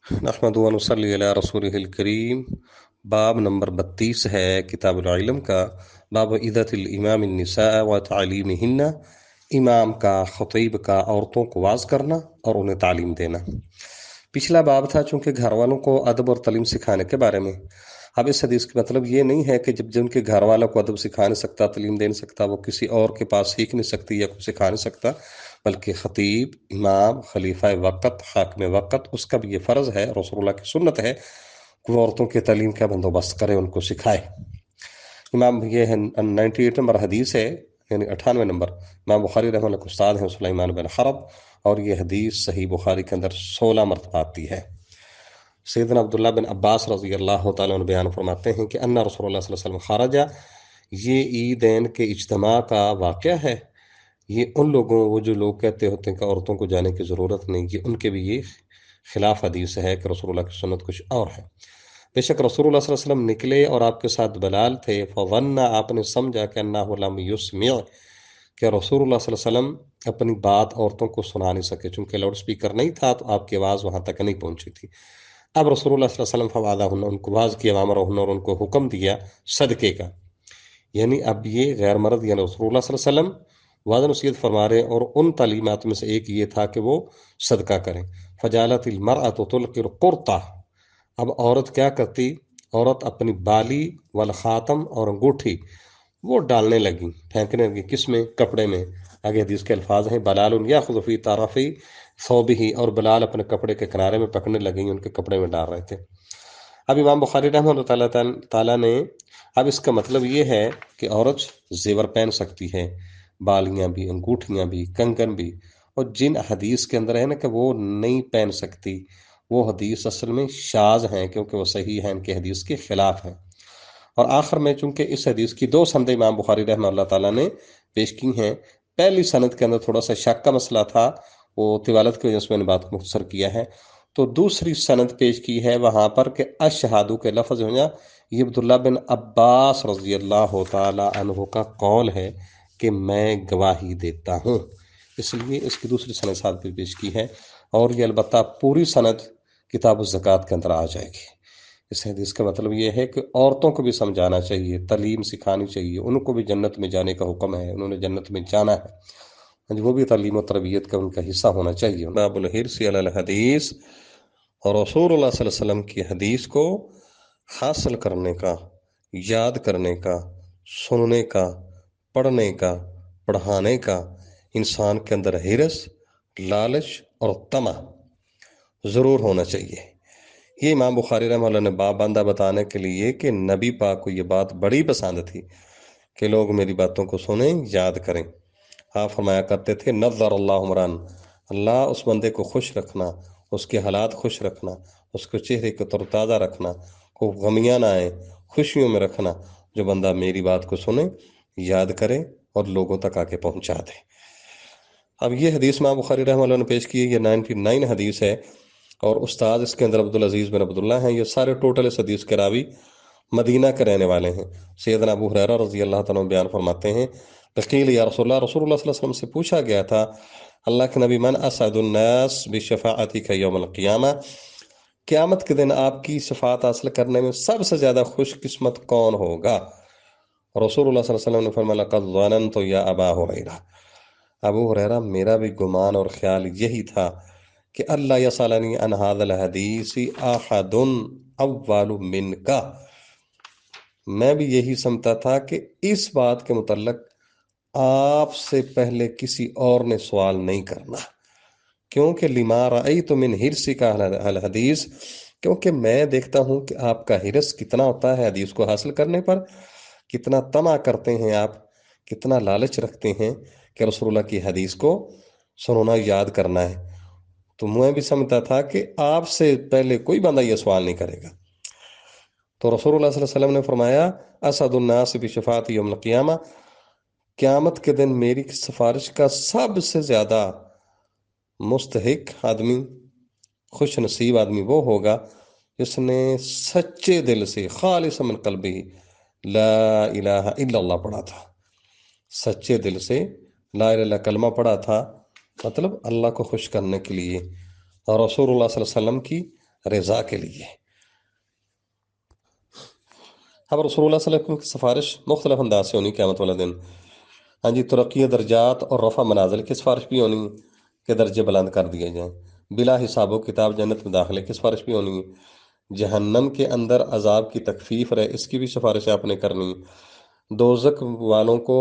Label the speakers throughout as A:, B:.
A: نحمد و نصلی علی رسولہ الکریم۔ باب نمبر 32 ہے کتاب العلم کا۔ باب عدت الامام النساء و تعلیمہن، امام کا، خطیب کا عورتوں کو واعظ کرنا اور انہیں تعلیم دینا۔ پچھلا باب تھا چونکہ گھر والوں کو ادب اور تعلیم سکھانے کے بارے میں۔ اب اس حدیث کا مطلب یہ نہیں ہے کہ جن کے گھر والوں کو ادب سکھا نہیں سکتا، تعلیم دے نہیں سکتا، وہ کسی اور کے پاس سیکھ نہیں سکتی یا کچھ سکھا نہیں سکتا، بلکہ خطیب، امام، خلیفہ وقت، حاکم وقت، اس کا بھی یہ فرض ہے، رسول اللہ کی سنت ہے کہ وہ عورتوں کی تعلیم کا بندوبست کرے، ان کو سکھائے۔ امام یہ ہے 98 نمبر حدیث ہے، یعنی 98 نمبر۔ امام بخاری رحمہ اللہ کے استاد ہیں سلیمان بن حرب، اور یہ حدیث صحیح بخاری کے اندر 16 مرتبہ آتی ہے۔ سیدنا عبداللہ بن عباس رضی اللہ تعالیٰ عنہ بیان فرماتے ہیں کہ ان رسول اللہ صلی اللہ علیہ وسلم خارجہ، یہ عیدین کے اجتماع کا واقعہ ہے۔ یہ ان لوگوں، وہ جو لوگ کہتے ہوتے ہیں کہ عورتوں کو جانے کی ضرورت نہیں، یہ ان کے بھی یہ خلاف حدیث ہے کہ رسول اللہ کی سنت کچھ اور ہے۔ بے شک رسول اللہ صلی اللہ علیہ وسلم نکلے اور آپ کے ساتھ بلال تھے، فظن، آپ نے سمجھا کہ انہ لم یسمع، کہ رسول اللہ صلی اللہ علیہ وسلم اپنی بات عورتوں کو سنا نہیں سکے، چونکہ لاؤڈ سپیکر نہیں تھا تو آپ کی آواز وہاں تک نہیں پہنچی تھی۔ اب رسول اللہ صلی اللہ علیہ وسلم فوعظہن، ان کو واعظ کیا، وامرہن، اور ان کو حکم دیا صدقے کا، یعنی اب یہ غیر مرد یعنی رسول اللہ صلی اللہ علیہ وسلم وعظ نصیحت فرما رہے، اور ان تعلیمات میں سے ایک یہ تھا کہ وہ صدقہ کریں۔ فجالت المرأة تلقی القرطہ، اب عورت کیا کرتی؟ عورت اپنی بالی والخاتم اور انگوٹھی وہ ڈالنے لگی، پھینکنے لگی، کس میں؟ کپڑے میں۔ آگے حدیث کے الفاظ ہیں، بلال یاخذ فی طرفی ثوبہ، اور بلال اپنے کپڑے کے کنارے میں پکڑنے لگیں، ان کے کپڑے میں ڈال رہے تھے۔ اب امام بخاری رحمہ اللہ تعالیٰ نے اب اس کا مطلب یہ ہے کہ عورت زیور پہن سکتی ہے، بالیاں بھی، انگوٹھیاں بھی، کنگن بھی، اور جن حدیث کے اندر ہے نا کہ وہ نہیں پہن سکتی، وہ حدیث اصل میں شاذ ہیں، کیونکہ وہ صحیح ہیں، ان کے حدیث کے خلاف ہیں۔ اور آخر میں چونکہ اس حدیث کی 2 سند امام بخاری رحمہ اللہ تعالیٰ نے پیش کی ہیں، پہلی سند کے اندر تھوڑا سا شک کا مسئلہ تھا، وہ طوالت کی وجہ سے میں نے بات کو مختصر کیا ہے، تو دوسری سند پیش کی ہے وہاں پر کہ اشہادو کے لفظ ہو جائے، یہ عبداللہ بن عباس رضی اللہ تعالی عنہ کا قول ہے کہ میں گواہی دیتا ہوں، اس لیے اس کی دوسری سند ساتھ بھی پیش کی ہے، اور یہ البتہ پوری سند کتاب الزکوٰۃ کے اندر آ جائے گی۔ اس حدیث کا مطلب یہ ہے کہ عورتوں کو بھی سمجھانا چاہیے، تعلیم سکھانی چاہیے، ان کو بھی جنت میں جانے کا حکم ہے، انہوں نے جنت میں جانا ہے، وہ بھی تعلیم و تربیت کا ان کا حصہ ہونا چاہیے۔ باب الحرص علی الحدیث، اور رسول اللہ صلی اللہ علیہ وسلم کی حدیث کو حاصل کرنے کا، یاد کرنے کا، سننے کا، پڑھنے کا، پڑھانے کا انسان کے اندر حرص، لالچ اور طمع ضرور ہونا چاہیے۔ یہ امام بخاری رحمہ اللہ نے باب باندھا بتانے کے لیے کہ نبی پاک کو یہ بات بڑی پسند تھی کہ لوگ میری باتوں کو سنیں، یاد کریں۔ آپ فرمایا کرتے تھے، نظر اللہ عمران، اللہ اس بندے کو خوش رکھنا، اس کے حالات خوش رکھنا، اس کے چہرے کو تر و تازہ رکھنا، کو غمیاں نہ آئیں، خوشیوں میں رکھنا، جو بندہ میری بات کو سنے، یاد کرے اور لوگوں تک آ کے پہنچا دے۔ اب یہ حدیث امام بخاری رحمہ اللہ نے پیش کی ہے، یہ 99 حدیث ہے، اور استاد اس کے اندر عبدالعزیز بن عبداللہ ہیں۔ یہ سارے ٹوٹل اس حدیث کے راوی مدینہ کے رہنے والے ہیں۔ سیدنا ابو ہریرہ رضی اللہ تعالیٰ عنہ بیان فرماتے ہیں، قیل یا رسول اللہ صلی اللہ علیہ وسلم سے پوچھا گیا تھا، اللہ کے نبی، من اسعد الناس بشفاعتک یوم القیامہ، قیامت کے دن آپ کی شفاعت حاصل کرنے میں سب سے زیادہ خوش قسمت کون ہوگا؟ رسول اللہ صلی اللہ علیہ وسلم نے فرمایا، لقد ظننت یا ابا ہریرہ، ابو ہریرہ میرا بھی گمان اور خیال یہی تھا کہ اللہ یسألنی عن ھذا الحدیث احد اول منک، میں بھی یہی سمجھتا تھا کہ اس بات کے متعلق آپ سے پہلے کسی اور نے سوال نہیں کرنا، کیونکہ لما رأیت من حرصک علی الحدیث، کیونکہ میں دیکھتا ہوں کہ آپ کا حرص کتنا ہوتا ہے حدیث کو حاصل کرنے پر، کتنا طمع کرتے ہیں آپ، کتنا لالچ رکھتے ہیں کہ رسول اللہ کی حدیث کو سننا، یاد کرنا ہے۔ تو میں بھی سمجھتا تھا کہ آپ سے پہلے کوئی بندہ یہ سوال نہیں کرے گا۔ تو رسول اللہ صلی اللہ علیہ وسلم نے فرمایا، اسعد الناس بشفاعت یوم القیامہ، قیامت کے دن میری سفارش کا سب سے زیادہ مستحق آدمی، خوش نصیب آدمی وہ ہوگا جس نے سچے دل سے، خالص من قلبہ، لا الہ الا اللہ پڑھا تھا، سچے دل سے لا الہ الا اللہ کلمہ پڑھا تھا، مطلب اللہ کو خوش کرنے کے لیے، اور رسول اللہ صلی اللہ علیہ وسلم کی رضا کے لیے۔ اب رسول اللہ صلی اللہ علیہ وسلم کی سفارش مختلف انداز سے ہونی قیامت والا دن۔ ہاں جی، ترقی درجات اور رفع منازل کی سفارش بھی ہونی کہ درجے بلند کر دیے جائیں۔ بلا حساب و کتاب جنت میں داخلے کی سفارش بھی ہونی۔ جہنم کے اندر عذاب کی تخفیف رہے، اس کی بھی سفارش آپ نے کرنی۔ دوزخ والوں کو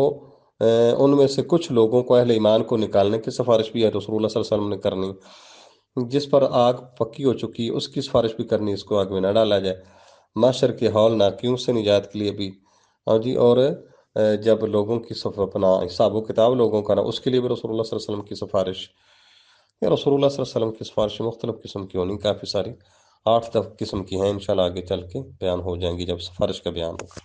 A: ان میں سے کچھ لوگوں کو، اہل ایمان کو نکالنے کی سفارش بھی ہے رسول اللہ صلی اللہ علیہ وسلم نے کرنی۔ جس پر آگ پکی ہو چکی اس کی سفارش بھی کرنی، اس کو آگ میں نہ ڈالا جائے۔ معاشر کے ہول ناکیوں سے نجات کے لیے بھی، ہاں جی، اور جب لوگوں کی اپنا حساب و کتاب لوگوں کا نا، اس کے لیے بھی رسول اللہ صلی اللہ علیہ وسلم کی سفارش۔ یا رسول اللہ صلی اللہ علیہ وسلم کی سفارش مختلف قسم کی ہونی، کافی ساری 8 قسم کی ہیں، انشاءاللہ آگے چل کے بیان ہو جائیں گی جب سفارش کا بیان ہوگا۔